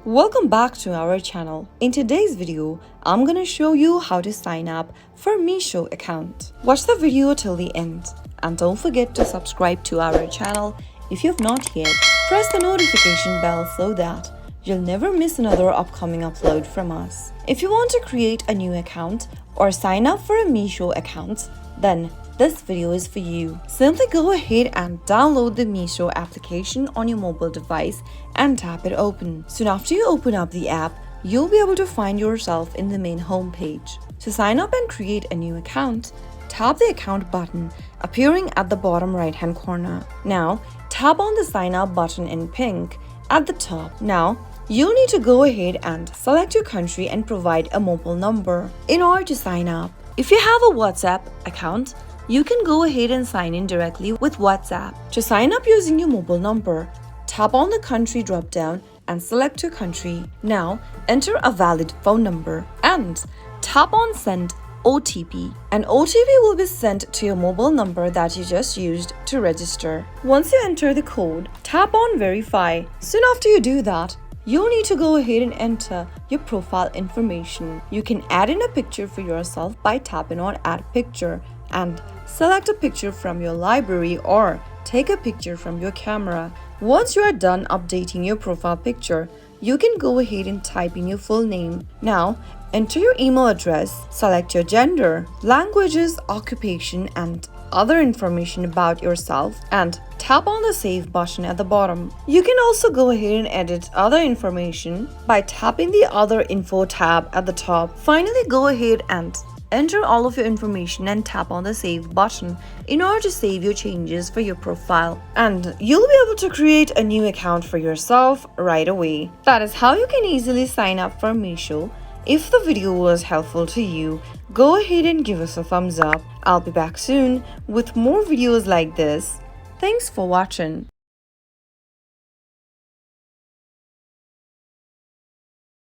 Welcome back to our channel. In today's video, I'm gonna show you how to sign up for Meesho account. Watch the video till the end and don't forget to subscribe to our channel if you've not yet. Press the notification bell so that you'll never miss another upcoming upload from us. If you want to create a new account or sign up for a Meesho account, then this video is for you. Simply go ahead and download the Meesho application on your mobile device and tap it open. Soon after you open up the app, you'll be able to find yourself in the main home page. To sign up and create a new account, tap the account button appearing at the bottom right hand corner. Now, tap on the sign up button in pink at the top. Now, you'll need to go ahead and select your country and provide a mobile number in order to sign up. If you have a WhatsApp account, you can go ahead and sign in directly with WhatsApp. To sign up using your mobile number, tap on the country drop-down and select your country. Now, enter a valid phone number and tap on Send OTP. An OTP will be sent to your mobile number that you just used to register. Once you enter the code, tap on Verify. Soon after you do that, you'll need to go ahead and enter your profile information. You can add in a picture for yourself by tapping on Add Picture and select a picture from your library or take a picture from your camera. Once you are done updating your profile picture, you can go ahead and type in your full name. Now, enter your email address, select your gender, languages, occupation, and other information about yourself and tap on the Save button at the bottom. You can also go ahead and edit other information by tapping the Other Info tab at the top. Finally, go ahead and enter all of your information and tap on the Save button in order to save your changes for your profile. And you'll be able to create a new account for yourself right away. That is how you can easily sign up for Meesho. If the video was helpful to you, go ahead and give us a thumbs up. I'll be back soon with more videos like this. Thanks for watching.